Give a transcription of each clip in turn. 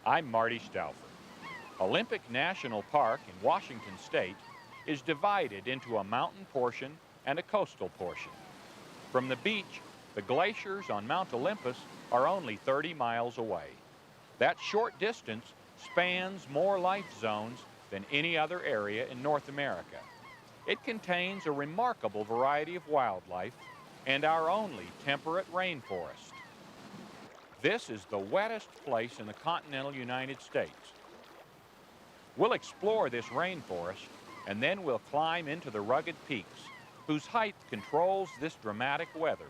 I'm Marty Stouffer. Olympic National Park in Washington State is divided into a mountain portion and a coastal portion. From the beach, the glaciers on Mount Olympus are only 30 miles away. That short distance spans more life zones than any other area in North America. It contains a remarkable variety of wildlife and our only temperate rainforest. This is the wettest place in the continental United States. We'll explore this rainforest, and then we'll climb into the rugged peaks whose height controls this dramatic weather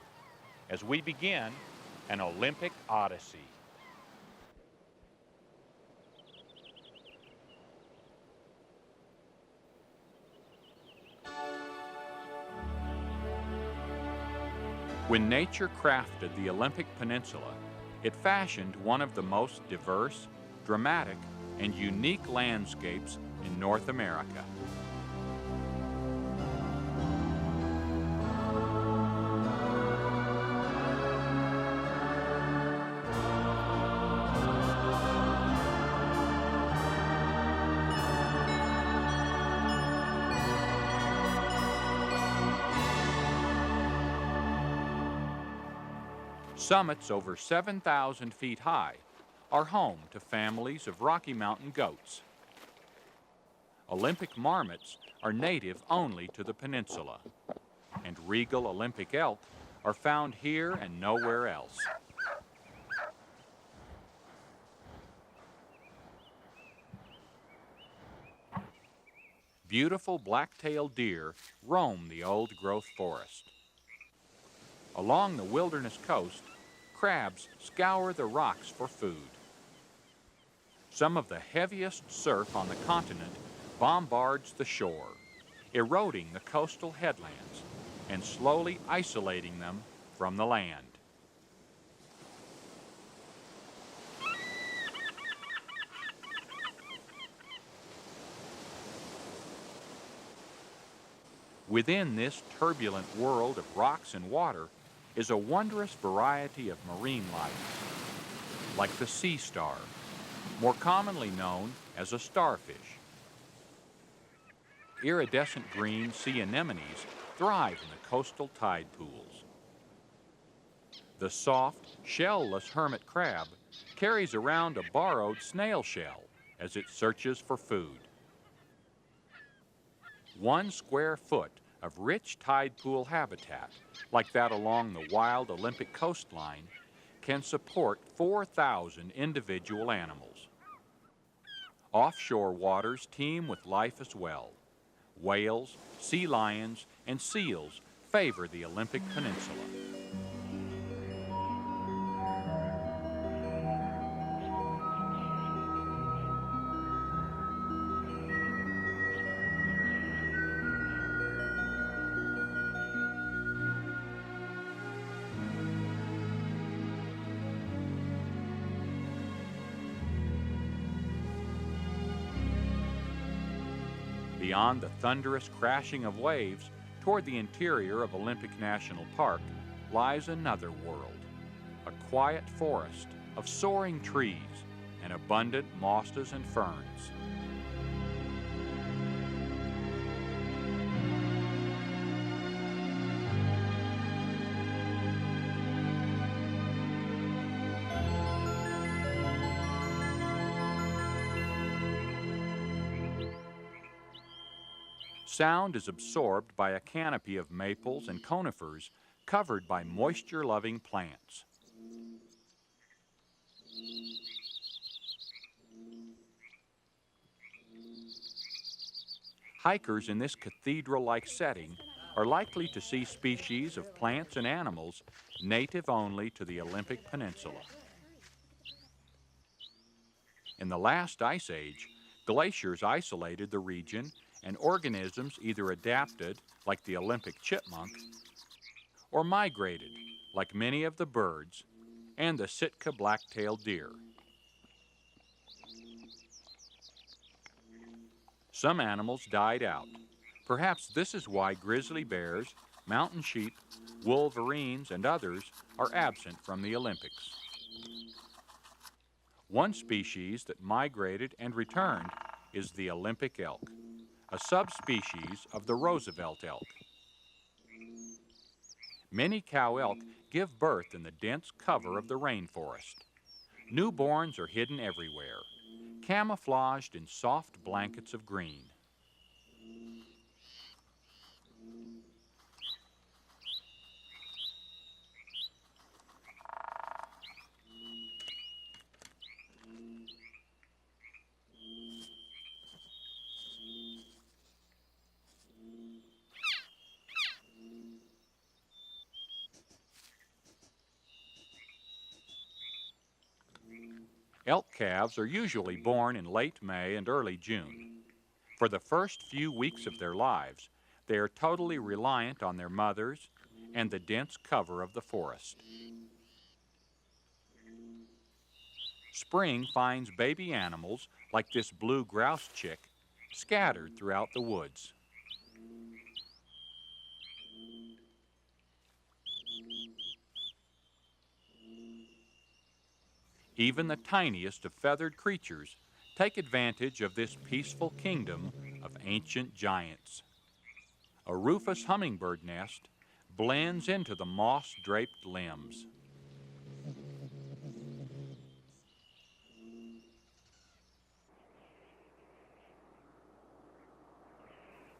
as we begin an Olympic Odyssey. When nature crafted the Olympic Peninsula, it fashioned one of the most diverse, dramatic, and unique landscapes in North America. Summits over 7,000 feet high are home to families of Rocky Mountain goats. Olympic marmots are native only to the peninsula, and regal Olympic elk are found here and nowhere else. Beautiful black-tailed deer roam the old-growth forest. Along the wilderness coast, crabs scour the rocks for food. Some of the heaviest surf on the continent bombards the shore, eroding the coastal headlands and slowly isolating them from the land. Within this turbulent world of rocks and water is a wondrous variety of marine life, like the sea star, more commonly known as a starfish. Iridescent green sea anemones thrive in the coastal tide pools. The soft, shell-less hermit crab carries around a borrowed snail shell as it searches for food. 1 square foot of rich tide pool habitat, like that along the wild Olympic coastline, can support 4,000 individual animals. Offshore waters teem with life as well. Whales, sea lions, and seals favor the Olympic Peninsula. Beyond the thunderous crashing of waves, toward the interior of Olympic National Park, lies another world, a quiet forest of soaring trees and abundant mosses and ferns. Sound is absorbed by a canopy of maples and conifers covered by moisture-loving plants. Hikers in this cathedral-like setting are likely to see species of plants and animals native only to the Olympic Peninsula. In the last ice age, glaciers isolated the region and organisms either adapted, like the Olympic chipmunk, or migrated, like many of the birds and the Sitka black-tailed deer. Some animals died out. Perhaps this is why grizzly bears, mountain sheep, wolverines, and others are absent from the Olympics. One species that migrated and returned is the Olympic elk, a subspecies of the Roosevelt elk. Many cow elk give birth in the dense cover of the rainforest. Newborns are hidden everywhere, camouflaged in soft blankets of green. Elk calves are usually born in late May and early June. For the first few weeks of their lives, they are totally reliant on their mothers and the dense cover of the forest. Spring finds baby animals like this blue grouse chick scattered throughout the woods. Even the tiniest of feathered creatures take advantage of this peaceful kingdom of ancient giants. A rufous hummingbird nest blends into the moss-draped limbs.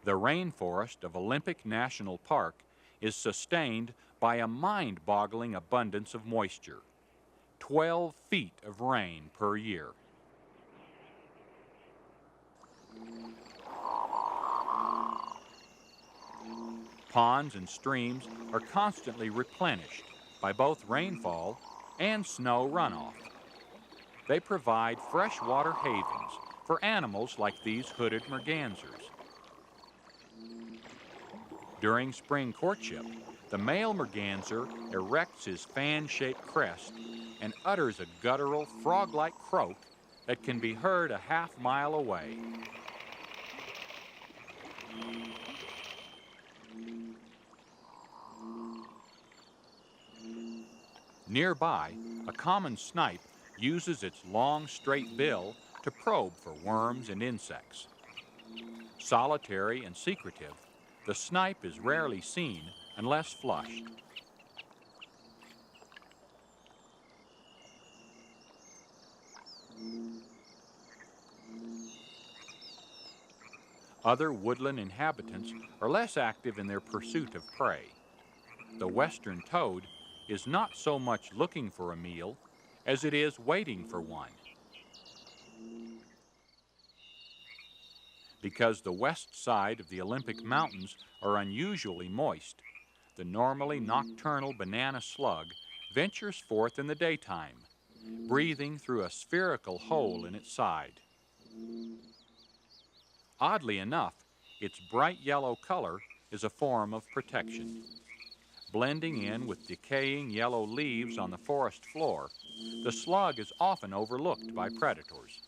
The rainforest of Olympic National Park is sustained by a mind-boggling abundance of moisture. 12 feet of rain per year. Ponds and streams are constantly replenished by both rainfall and snow runoff. They provide freshwater havens for animals like these hooded mergansers. During spring courtship, the male merganser erects his fan-shaped crest and utters a guttural, frog-like croak that can be heard a half-mile away. Nearby, a common snipe uses its long, straight bill to probe for worms and insects. Solitary and secretive, the snipe is rarely seen unless flushed. Other woodland inhabitants are less active in their pursuit of prey. The western toad is not so much looking for a meal as it is waiting for one. Because the west side of the Olympic Mountains are unusually moist, the normally nocturnal banana slug ventures forth in the daytime, breathing through a spherical hole in its side. Oddly enough, its bright yellow color is a form of protection. Blending in with decaying yellow leaves on the forest floor, the slug is often overlooked by predators.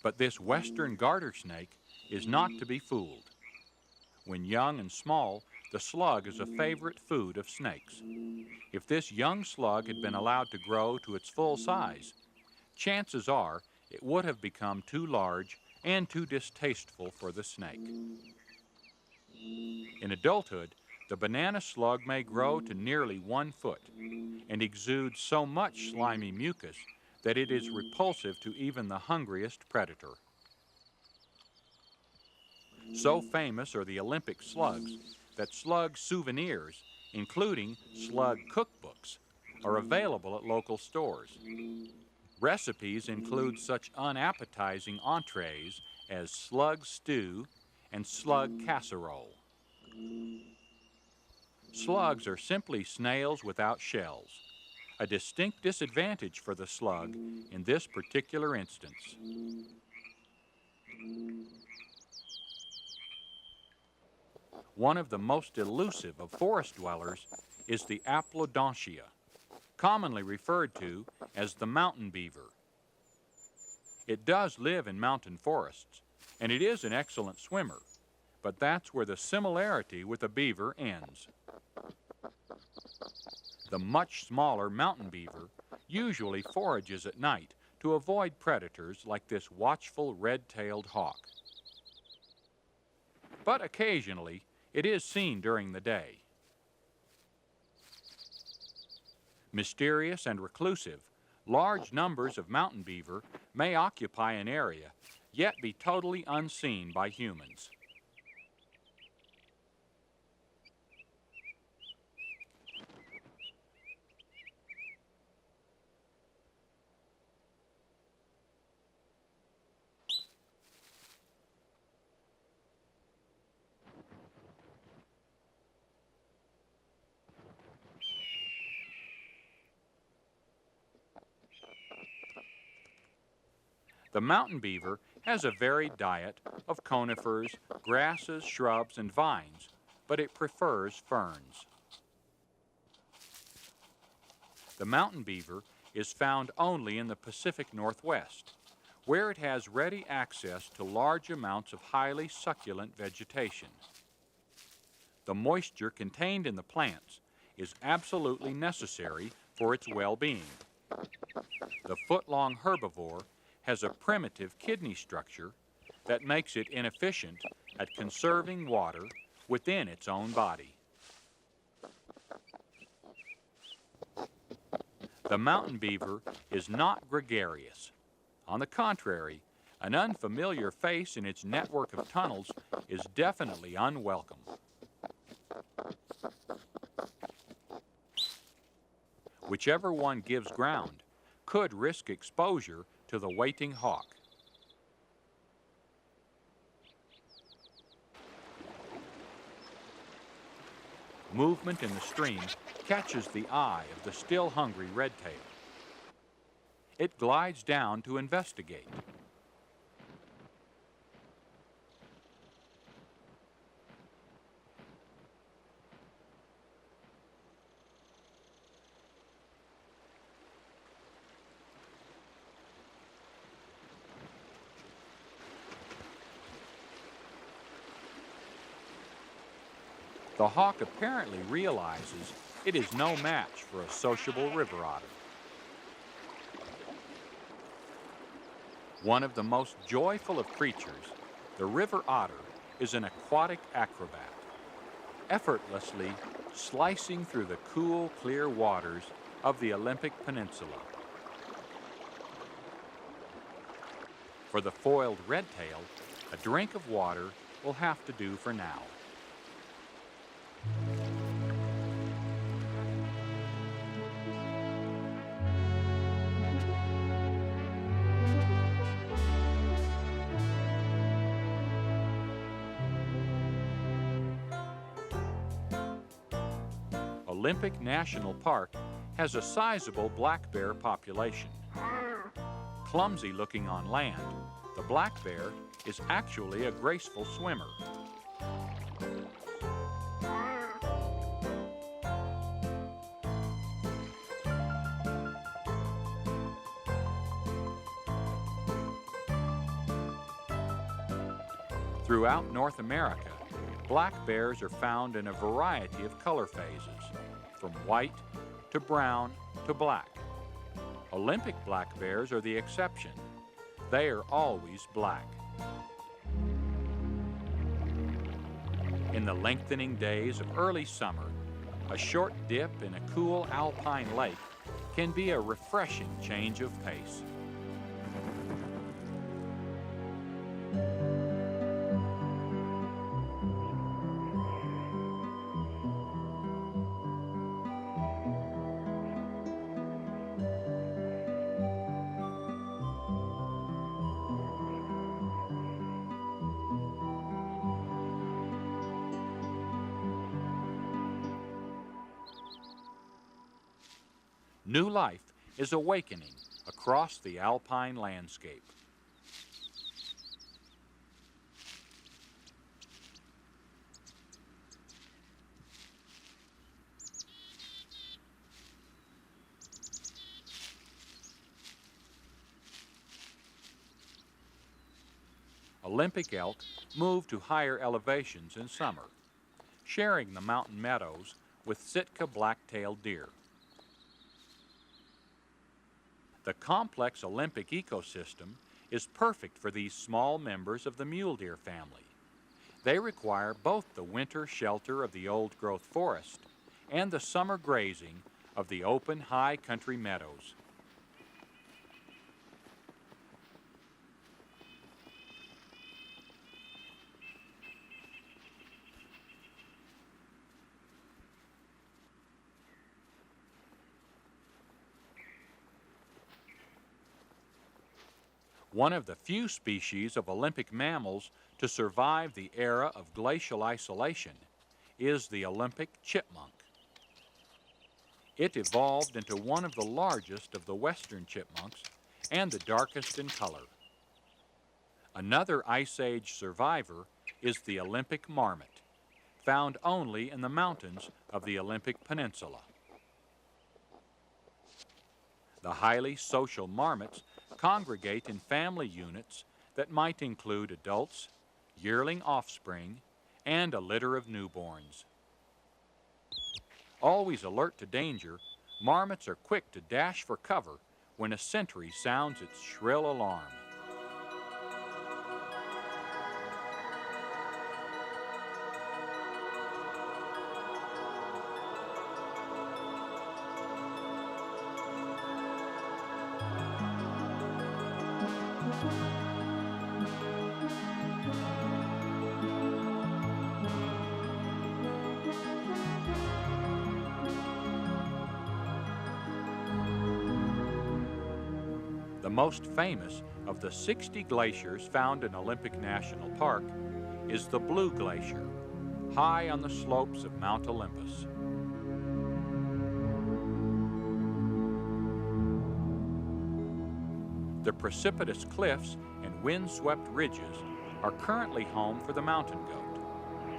But this western garter snake is not to be fooled. When young and small, the slug is a favorite food of snakes. If this young slug had been allowed to grow to its full size, chances are it would have become too large and too distasteful for the snake. In adulthood, the banana slug may grow to nearly 1 foot and exude so much slimy mucus that it is repulsive to even the hungriest predator. So famous are the Olympic slugs that slug souvenirs, including slug cookbooks, are available at local stores. Recipes include such unappetizing entrees as slug stew and slug casserole. Slugs are simply snails without shells, a distinct disadvantage for the slug in this particular instance. One of the most elusive of forest dwellers is the Aplodontia, commonly referred to as the mountain beaver. It does live in mountain forests, and it is an excellent swimmer, but that's where the similarity with a beaver ends. The much smaller mountain beaver usually forages at night to avoid predators like this watchful red-tailed hawk. But occasionally, it is seen during the day. Mysterious and reclusive, large numbers of mountain beaver may occupy an area, yet be totally unseen by humans. The mountain beaver has a varied diet of conifers, grasses, shrubs, and vines, but it prefers ferns. The mountain beaver is found only in the Pacific Northwest, where it has ready access to large amounts of highly succulent vegetation. The moisture contained in the plants is absolutely necessary for its well-being. The foot-long herbivore has a primitive kidney structure that makes it inefficient at conserving water within its own body. The mountain beaver is not gregarious. On the contrary, an unfamiliar face in its network of tunnels is definitely unwelcome. Whichever one gives ground could risk exposure to the waiting hawk. Movement in the stream catches the eye of the still hungry redtail. It glides down to investigate. The hawk apparently realizes it is no match for a sociable river otter. One of the most joyful of creatures, the river otter is an aquatic acrobat, effortlessly slicing through the cool, clear waters of the Olympic Peninsula. For the foiled redtail, a drink of water will have to do for now. Olympic National Park has a sizable black bear population. Clumsy looking on land, the black bear is actually a graceful swimmer. Throughout North America, black bears are found in a variety of color phases, from white to brown to black. Olympic black bears are the exception. They are always black. In the lengthening days of early summer, a short dip in a cool alpine lake can be a refreshing change of pace. New life is awakening across the alpine landscape. Olympic elk move to higher elevations in summer, sharing the mountain meadows with Sitka black-tailed deer. The complex Olympic ecosystem is perfect for these small members of the mule deer family. They require both the winter shelter of the old-growth forest and the summer grazing of the open, high country meadows. One of the few species of Olympic mammals to survive the era of glacial isolation is the Olympic chipmunk. It evolved into one of the largest of the western chipmunks and the darkest in color. Another Ice Age survivor is the Olympic marmot, found only in the mountains of the Olympic Peninsula. The highly social marmots congregate in family units that might include adults, yearling offspring, and a litter of newborns. Always alert to danger, marmots are quick to dash for cover when a sentry sounds its shrill alarm. The most famous of the 60 glaciers found in Olympic National Park is the Blue Glacier, high on the slopes of Mount Olympus. The precipitous cliffs and wind-swept ridges are currently home for the mountain goat,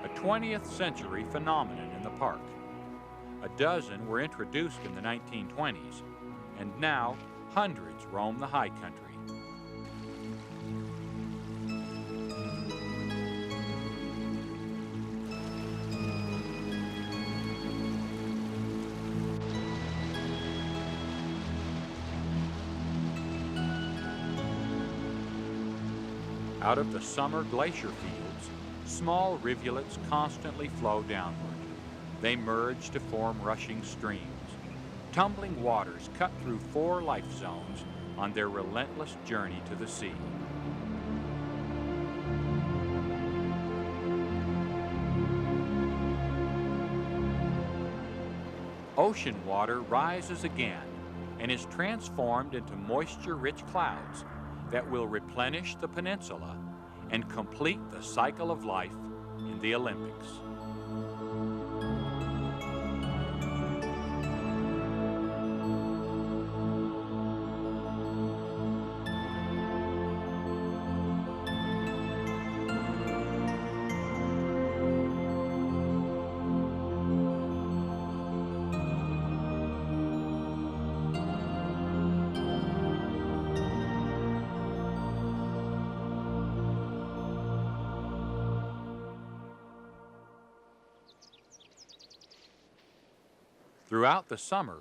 a 20th century phenomenon in the park. A dozen were introduced in the 1920s, and now hundreds roam the high country. Out of the summer glacier fields, small rivulets constantly flow downward. They merge to form rushing streams. Tumbling waters cut through 4 life zones on their relentless journey to the sea. Ocean water rises again and is transformed into moisture-rich clouds that will replenish the peninsula and complete the cycle of life in the Olympics. Throughout the summer,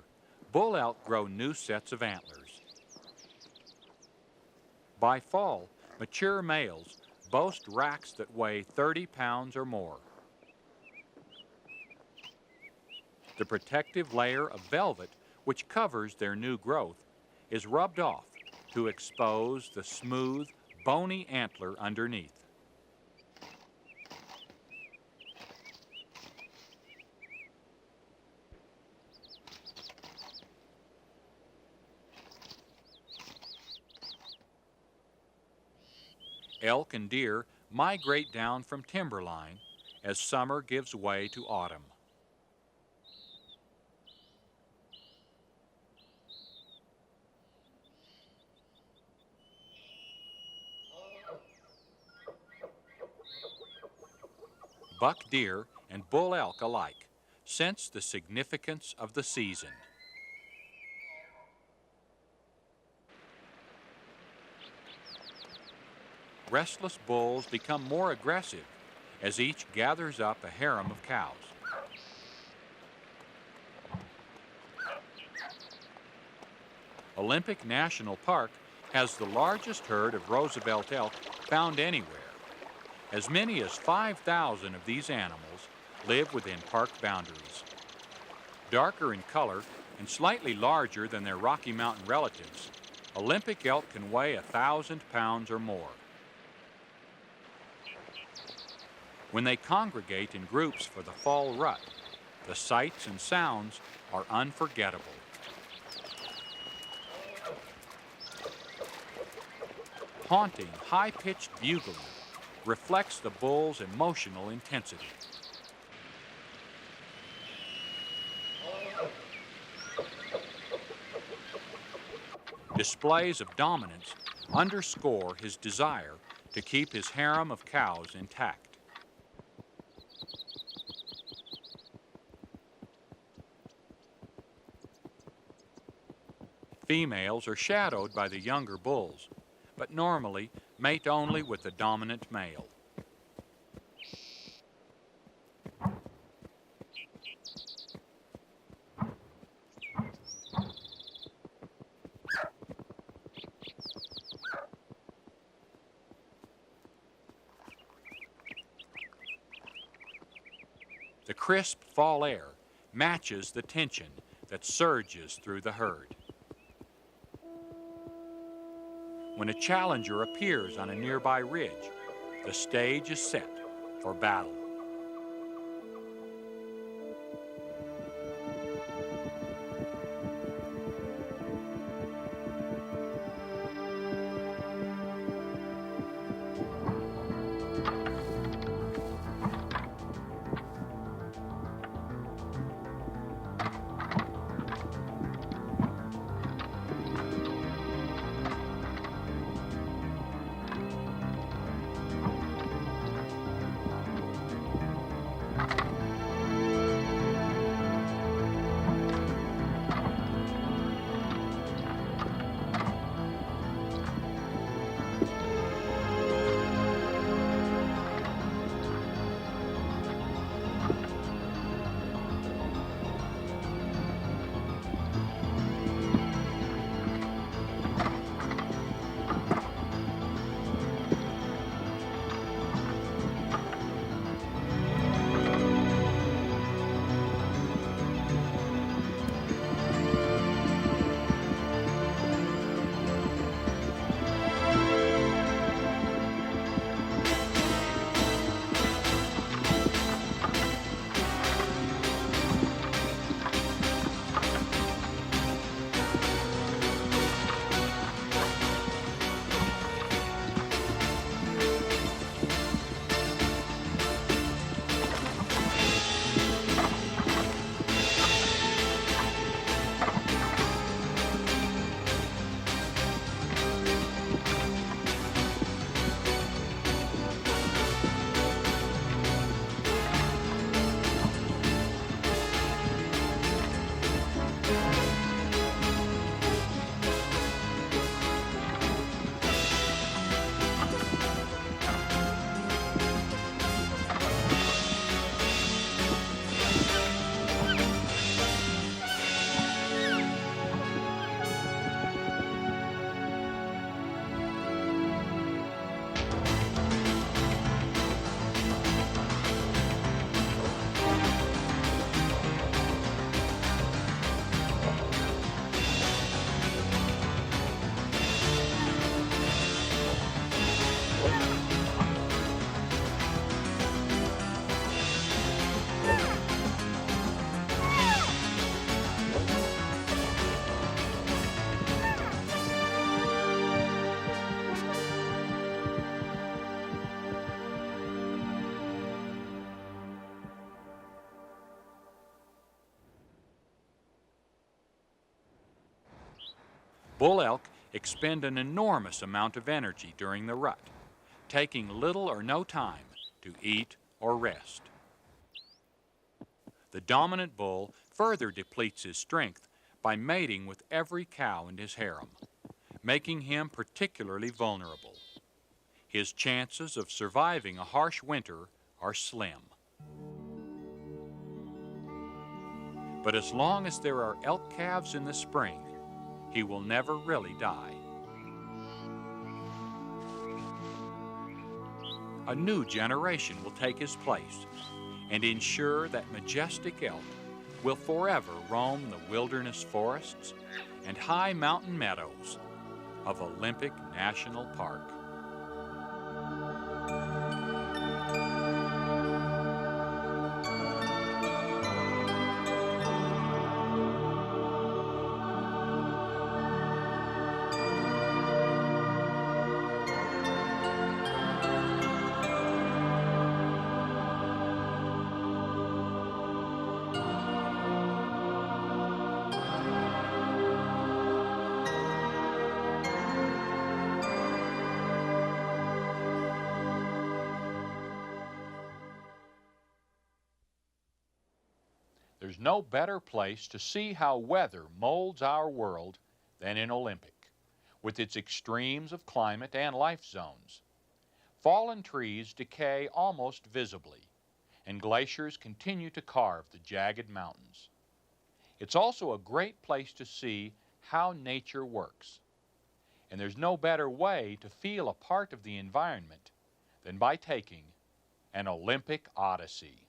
bull elk grow new sets of antlers. By fall, mature males boast racks that weigh 30 pounds or more. The protective layer of velvet which covers their new growth, is rubbed off to expose the smooth, bony antler underneath. Elk and deer migrate down from timberline as summer gives way to autumn. Buck deer and bull elk alike sense the significance of the season. Restless bulls become more aggressive as each gathers up a harem of cows. Olympic National Park has the largest herd of Roosevelt elk found anywhere. As many as 5,000 of these animals live within park boundaries. Darker in color and slightly larger than their Rocky Mountain relatives, Olympic elk can weigh 1,000 pounds or more. When they congregate in groups for the fall rut, the sights and sounds are unforgettable. Haunting, high-pitched bugling reflects the bull's emotional intensity. Displays of dominance underscore his desire to keep his harem of cows intact. Females are shadowed by the younger bulls, but normally mate only with the dominant male. The crisp fall air matches the tension that surges through the herd. When a challenger appears on a nearby ridge, the stage is set for battle. Bull elk expend an enormous amount of energy during the rut, taking little or no time to eat or rest. The dominant bull further depletes his strength by mating with every cow in his harem, making him particularly vulnerable. His chances of surviving a harsh winter are slim. But as long as there are elk calves in the spring, he will never really die. A new generation will take his place and ensure that majestic elk will forever roam the wilderness forests and high mountain meadows of Olympic National Park. There's no better place to see how weather molds our world than in Olympic, with its extremes of climate and life zones. Fallen trees decay almost visibly, and glaciers continue to carve the jagged mountains. It's also a great place to see how nature works, and there's no better way to feel a part of the environment than by taking an Olympic Odyssey.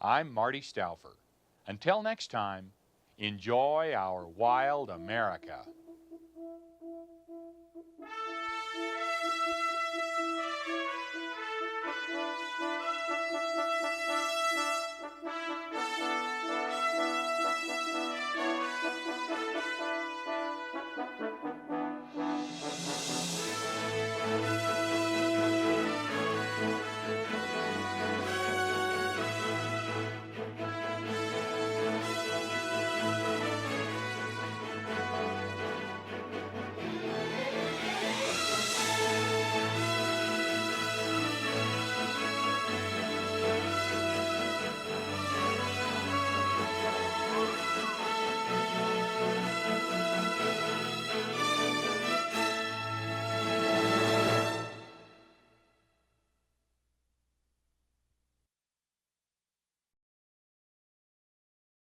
I'm Marty Stouffer. Until next time, enjoy our wild America.